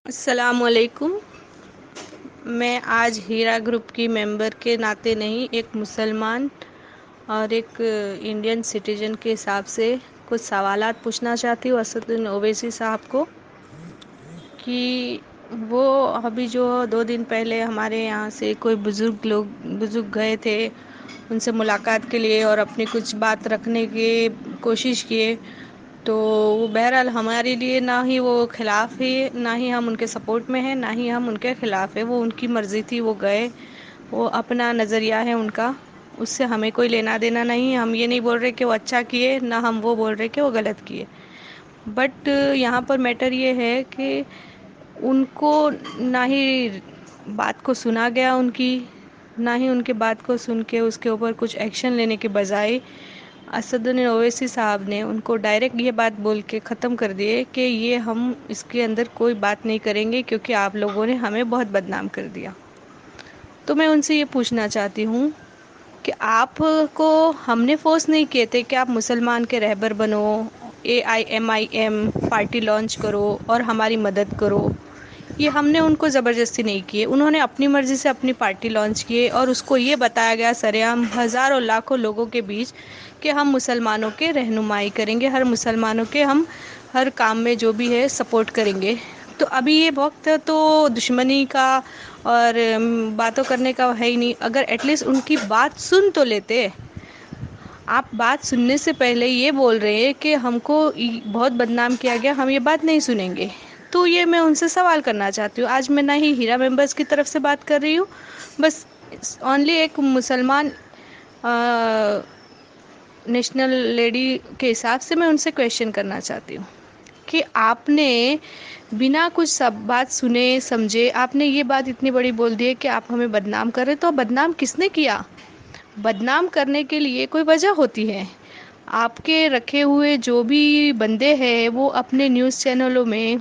السلام علیکم۔ میں آج ہیرا گروپ کی ممبر کے ناطے نہیں، ایک مسلمان اور ایک انڈین سٹیزن کے حساب سے کچھ سوالات پوچھنا چاہتی ہوں اسدالدین اویسی صاحب کو کہ وہ ابھی جو 2 دن پہلے ہمارے یہاں سے کوئی بزرگ گئے تھے ان سے ملاقات کے لیے اور اپنی کچھ بات رکھنے کی کوشش کیے، تو وہ بہرحال ہمارے لیے نہ ہی وہ خلاف ہے، نہ ہی ہم ان کے سپورٹ میں ہیں، نہ ہی ہم ان کے خلاف ہیں۔ وہ ان کی مرضی تھی، وہ گئے، وہ اپنا نظریہ ہے ان کا، اس سے ہمیں کوئی لینا دینا نہیں۔ ہم یہ نہیں بول رہے کہ وہ اچھا کیے، نہ ہم وہ بول رہے کہ وہ غلط کیے، بٹ یہاں پر میٹر یہ ہے کہ ان کو نہ ہی بات کو سنا گیا ان کی، نہ ہی ان کے بات کو سن کے اس کے اوپر کچھ ایکشن لینے کے بجائے اسدالدین اویسی صاحب نے ان کو ڈائریکٹ یہ بات بول کے ختم کر دیے کہ یہ ہم اس کے اندر کوئی بات نہیں کریں گے کیونکہ آپ لوگوں نے ہمیں بہت بدنام کر دیا۔ تو میں ان سے یہ پوچھنا چاہتی ہوں کہ آپ کو ہم نے فورس نہیں کیے تھے کہ آپ مسلمان کے رہبر بنو، AIMIM پارٹی لانچ کرو اور ہماری مدد کرو، یہ ہم نے ان کو زبردستی نہیں کیے۔ انہوں نے اپنی مرضی سے اپنی پارٹی لانچ کیے اور اس کو یہ بتایا گیا سرعام ہزاروں لاکھوں لوگوں کے بیچ کہ ہم مسلمانوں کے رہنمائی کریں گے، ہر مسلمانوں کے ہم ہر کام میں جو بھی ہے سپورٹ کریں گے۔ تو ابھی یہ وقت تو دشمنی کا اور باتوں کرنے کا ہے ہی نہیں۔ اگر ایٹ لیسٹ ان کی بات سن تو لیتے۔ آپ بات سننے سے پہلے یہ بول رہے ہیں کہ ہم کو بہت بدنام کیا گیا، ہم یہ بات نہیں سنیں گے۔ تو یہ میں ان سے سوال کرنا چاہتی ہوں۔ آج میں نہ ہی ہیرا ممبرس کی طرف سے بات کر رہی ہوں، بس اونلی ایک مسلمان نیشنل لیڈی کے حساب سے میں ان سے کویشچن کرنا چاہتی ہوں کہ آپ نے بنا کچھ سب بات سنے سمجھے آپ نے یہ بات اتنی بڑی بول دی ہے کہ آپ ہمیں بدنام کر رہے، تو بدنام کس نے کیا؟ بدنام کرنے کے لیے کوئی وجہ ہوتی ہے۔ آپ کے رکھے ہوئے جو بھی بندے ہیں وہ اپنے نیوز چینلوں میں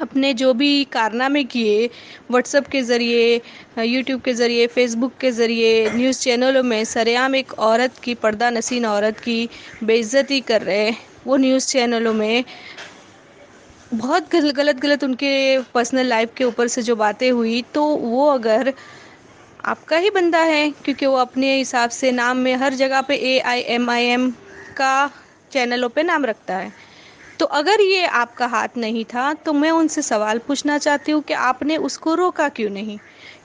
اپنے جو بھی کارنامے کیے، واٹس ایپ کے ذریعے، یوٹیوب کے ذریعے، فیس بک کے ذریعے، نیوز چینلوں میں سرعام ایک عورت کی، پردہ نشین عورت کی بے عزتی کر رہے۔ وہ نیوز چینلوں میں بہت غلط ان کے پرسنل لائف کے اوپر سے جو باتیں ہوئی، تو وہ اگر آپ کا ہی بندہ ہے کیونکہ وہ اپنے حساب سے نام میں ہر جگہ پہ AIMIM کا چینلوں پہ نام رکھتا ہے، تو اگر یہ آپ کا ہاتھ نہیں تھا تو میں ان سے سوال پوچھنا چاہتی ہوں کہ آپ نے اس کو روکا کیوں نہیں؟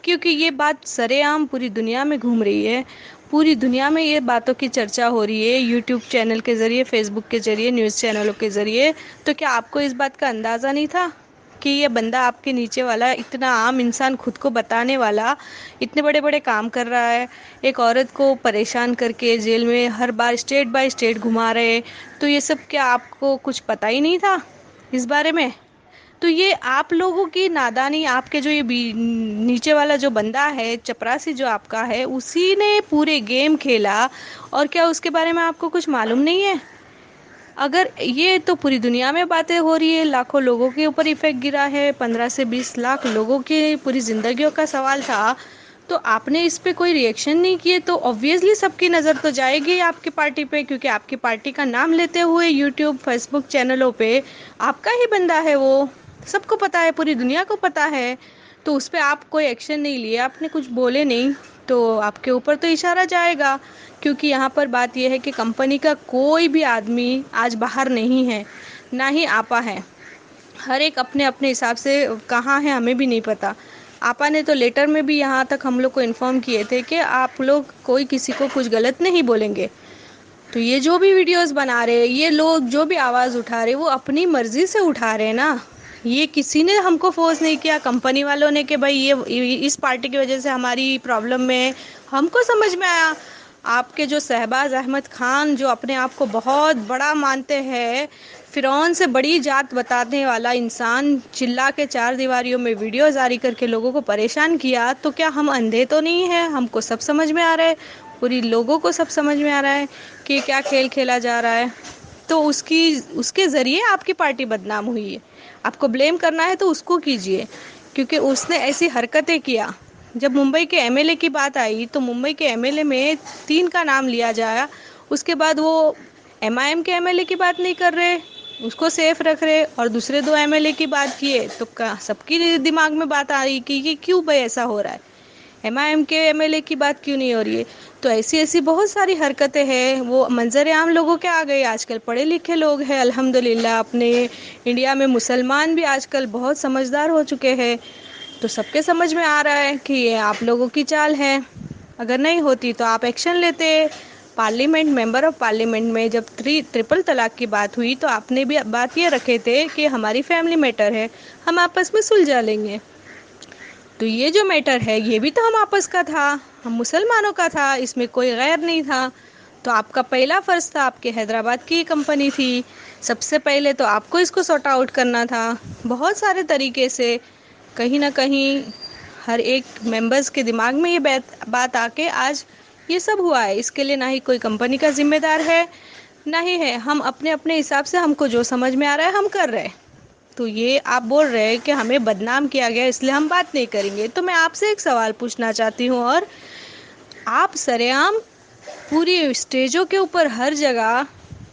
کیونکہ یہ بات سرعام پوری دنیا میں گھوم رہی ہے، پوری دنیا میں یہ باتوں کی چرچا ہو رہی ہے، یوٹیوب چینل کے ذریعے، فیس بک کے ذریعے، نیوز چینلوں کے ذریعے۔ تو کیا آپ کو اس بات کا اندازہ نہیں تھا کہ یہ بندہ آپ کے نیچے والا اتنا عام انسان، خود کو بتانے والا، اتنے بڑے بڑے کام کر رہا ہے، ایک عورت کو پریشان کر کے جیل میں ہر بار اسٹیٹ بائی اسٹیٹ گھما رہے، تو یہ سب کیا آپ کو کچھ پتہ ہی نہیں تھا اس بارے میں؟ تو یہ آپ لوگوں کی نادانی، آپ کے جو یہ نیچے والا جو بندہ ہے، چپراسی جو آپ کا ہے، اسی نے پورے گیم کھیلا، اور کیا اس کے بارے میں آپ کو کچھ معلوم نہیں ہے؟ اگر یہ تو پوری دنیا میں باتیں ہو رہی ہے، لاکھوں لوگوں کے اوپر ایفیکٹ گرا ہے، 15 سے 20 لاکھ لوگوں کی پوری زندگیوں کا سوال تھا، تو آپ نے اس پہ کوئی ری ایکشن نہیں کیے، تو آبویسلی سب کی نظر تو جائے گی آپ کی پارٹی پہ، کیونکہ آپ کی پارٹی کا نام لیتے ہوئے یوٹیوب، فیس بک چینلوں پہ آپ کا ہی بندہ ہے، وہ سب کو پتہ ہے، پوری دنیا کو پتہ ہے، تو اس پہ آپ کوئی ایکشن نہیں لیے، آپ نے کچھ بولے نہیں، تو آپ کے اوپر تو اشارہ جائے گا۔ کیونکہ یہاں پر بات یہ ہے کہ کمپنی کا کوئی بھی آدمی آج باہر نہیں ہے، نہ ہی آپا ہے، ہر ایک اپنے اپنے حساب سے کہاں ہے ہمیں بھی نہیں پتہ۔ آپا نے تو لیٹر میں بھی یہاں تک ہم لوگ کو انفارم کیے تھے کہ آپ لوگ کوئی کسی کو کچھ غلط نہیں بولیں گے۔ تو یہ جو بھی ویڈیوز بنا رہے، یہ لوگ جو بھی آواز اٹھا رہے، وہ اپنی مرضی سے اٹھا رہے ہیں نا، یہ کسی نے ہم کو فورس نہیں کیا، کمپنی والوں نے کہ بھائی یہ اس پارٹی کی وجہ سے ہماری پرابلم میں ہم کو سمجھ میں آیا۔ آپ کے جو شہباز احمد خان جو اپنے آپ کو بہت بڑا مانتے ہیں، فرعون سے بڑی ذات بتانے والا انسان، چلا کے 4 دیواریوں میں ویڈیو جاری کر کے لوگوں کو پریشان کیا، تو کیا ہم اندھے تو نہیں ہیں؟ ہم کو سب سمجھ میں آ رہا ہے، پوری لوگوں کو سب سمجھ میں آ رہا ہے کہ کیا کھیل کھیلا جا رہا ہے۔ تو اس کے ذریعے آپ کی پارٹی بدنام ہوئی ہے۔ آپ کو بلیم کرنا ہے تو اس کو کیجئے، کیونکہ اس نے ایسی حرکتیں کیا۔ جب ممبئی کے MLA کی بات آئی تو ممبئی کے MLA میں 3 کا نام لیا جایا، اس کے بعد وہ MIM کے MLA کی بات نہیں کر رہے، اس کو سیف رکھ رہے اور دوسرے 2 MLA کی بات کیے تو سب کی دماغ میں بات آ رہی کہ یہ کیوں بھائی ایسا ہو رہا ہے، MIM کے MLA کی بات کیوں نہیں ہو رہی ہے؟ تو ایسی بہت ساری حرکتیں ہیں، وہ منظر عام لوگوں کے آ گئے. آج کل پڑھے لکھے لوگ ہیں الحمدللہ، اپنے انڈیا میں مسلمان بھی آج کل بہت سمجھدار ہو چکے ہیں. تو سب کے سمجھ میں آ رہا ہے کہ یہ آپ لوگوں کی چال ہے. اگر نہیں ہوتی تو آپ ایکشن لیتے. پارلیمنٹ، ممبر آف پارلیمنٹ میں جب ٹرپل طلاق کی بات ہوئی تو آپ نے بھی بات یہ رکھے تھے کہ ہماری فیملی میٹر ہے، ہم آپس میں سلجھا لیں گے. تو یہ جو میٹر ہے یہ بھی تو ہم آپس کا تھا، ہم مسلمانوں کا تھا، اس میں کوئی غیر نہیں تھا. تو آپ کا پہلا فرض تھا، آپ کے حیدرآباد کی کمپنی تھی، سب سے پہلے تو آپ کو اس کو سارٹ آؤٹ کرنا تھا. بہت سارے طریقے سے کہیں نہ کہیں ہر ایک ممبرز کے دماغ میں یہ بات آ کے آج یہ سب ہوا ہے. اس کے لیے نہ ہی کوئی کمپنی کا ذمہ دار ہے نہ ہی ہے، ہم اپنے اپنے حساب سے ہم کو جو سمجھ میں آ رہا ہے ہم کر رہے. تو یہ آپ بول رہے ہیں کہ ہمیں بدنام کیا گیا اس لیے ہم بات نہیں کریں گے. تو میں آپ سے ایک سوال پوچھنا چاہتی ہوں، اور آپ سرعام پوری اسٹیجوں کے اوپر ہر جگہ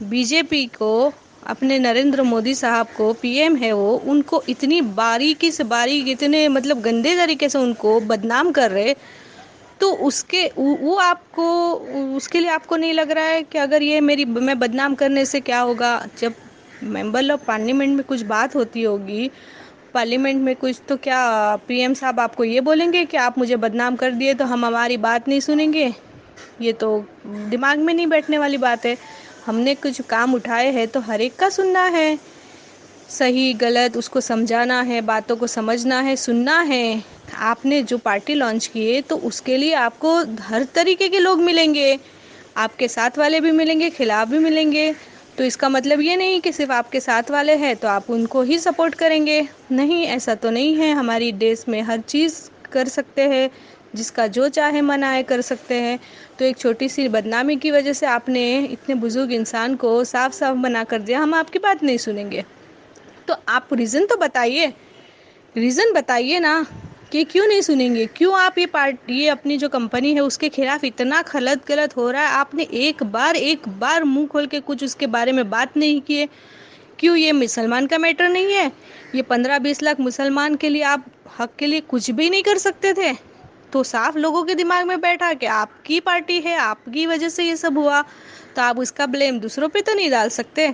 بی جے پی کو، اپنے نریندر مودی صاحب کو، PM ہے وہ، ان کو اتنی باریکی سے باریک، اتنے مطلب گندے طریقے سے ان کو بدنام کر رہے. تو وہ آپ کو، اس کے لیے آپ کو نہیں لگ رہا ہے کہ اگر یہ میں بدنام کرنے سے کیا ہوگا؟ جب ممبر آف پارلیمنٹ میں کچھ بات ہوتی ہوگی پارلیمنٹ میں کچھ، تو کیا PM صاحب آپ کو یہ بولیں گے کہ آپ مجھے بدنام کر دیے تو ہم ہماری بات نہیں سنیں گے؟ یہ تو دماغ میں نہیں بیٹھنے والی بات ہے. ہم نے کچھ کام اٹھائے ہیں تو ہر ایک کا سننا ہے، صحیح غلط اس کو سمجھانا ہے، باتوں کو سمجھنا ہے، سننا ہے. آپ نے جو پارٹی لانچ کی ہے تو اس کے لیے آپ کو ہر طریقے کے لوگ ملیں گے، آپ کے ساتھ والے بھی ملیں گے، خلاف بھی ملیں گے. تو اس کا مطلب یہ نہیں کہ صرف آپ کے ساتھ والے ہیں تو آپ ان کو ہی سپورٹ کریں گے. نہیں، ایسا تو نہیں ہے. ہماری دیش میں ہر چیز کر سکتے ہیں، جس کا جو چاہے من آئے کر سکتے ہیں. تو ایک چھوٹی سی بدنامی کی وجہ سے آپ نے اتنے بزرگ انسان کو صاف صاف منع کر دیا ہم آپ کی بات نہیں سنیں گے. تو آپ ریزن تو بتائیے، ریزن بتائیے نا کہ کیوں نہیں سنیں گے؟ کیوں آپ یہ اپنی جو کمپنی ہے اس کے خلاف اتنا غلط ہو رہا ہے؟ آپ نے ایک بار منہ کھول کے کچھ اس کے بارے میں بات نہیں کیے. کیوں؟ یہ مسلمان کا میٹر نہیں ہے؟ یہ 15-20 لاکھ مسلمان کے لیے آپ حق کے لیے کچھ بھی نہیں کر سکتے تھے؟ تو صاف لوگوں کے دماغ میں بیٹھا کہ آپ کی پارٹی ہے، آپ کی وجہ سے یہ سب ہوا، تو آپ اس کا بلیم دوسروں پہ تو نہیں ڈال سکتے.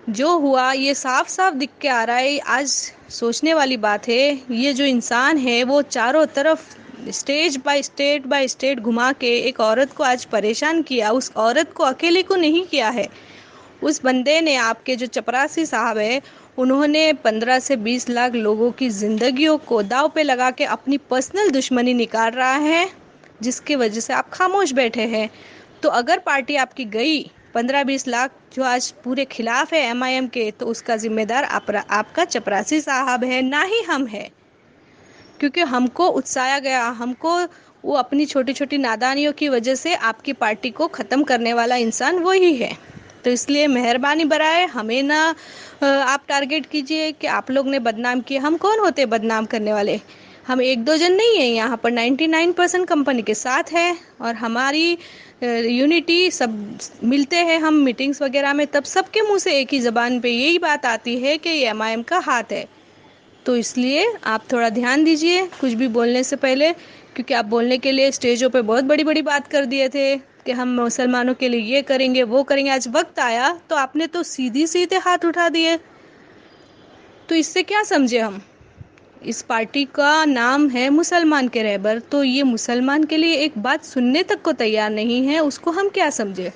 جو ہوا یہ صاف صاف دکھ کے آ رہا ہے. آج سوچنے والی بات ہے، یہ جو انسان ہے وہ چاروں طرف اسٹیج بائی اسٹیٹ گھما کے ایک عورت کو آج پریشان کیا. اس عورت کو اکیلے کو نہیں کیا ہے، اس بندے نے، آپ کے جو چپراسی صاحب ہے، انہوں نے 15 سے 20 لاکھ لوگوں کی زندگیوں کو داؤ پہ لگا کے اپنی پرسنل دشمنی نکال رہا ہے، جس کی وجہ سے آپ خاموش بیٹھے ہیں. تو اگر پارٹی آپ کی گئی 15-20 لاکھ جو آج پورے خلاف ہے MIM کے، تو اس کا ذمہ دار آپ کا چپراسی صاحب ہے، نہ ہی ہم ہے. کیونکہ ہم کو اکسایا گیا، ہم کو وہ اپنی چھوٹی چھوٹی نادانیوں کی وجہ سے آپ کی پارٹی کو ختم کرنے والا انسان وہی ہے. تو اس لیے مہربانی برائے ہمیں نہ آپ ٹارگٹ کیجئے کہ آپ لوگ نے بدنام کیا. ہم کون ہوتے بدنام کرنے والے؟ ہم 1-2 جن نہیں ہیں، یہاں پر 99% کمپنی کے ساتھ ہے، اور ہماری یونٹی سب ملتے ہیں ہم میٹنگز وغیرہ میں، تب سب کے منہ سے ایک ہی زبان پہ یہی بات آتی ہے کہ یہ MIM کا ہاتھ ہے. تو اس لیے آپ تھوڑا دھیان دیجئے کچھ بھی بولنے سے پہلے، کیونکہ آپ بولنے کے لیے اسٹیجوں پہ بہت بڑی بڑی بات کر دیے تھے کہ ہم مسلمانوں کے لیے یہ کریں گے وہ کریں گے. آج وقت آیا تو آپ نے تو سیدھے ہاتھ اٹھا دیے. تو اس سے کیا سمجھے ہم؟ اس پارٹی کا نام ہے مسلمان کے رہبر، تو یہ مسلمان کے لیے ایک بات سننے تک کو تیار نہیں ہے، اس کو ہم کیا سمجھے؟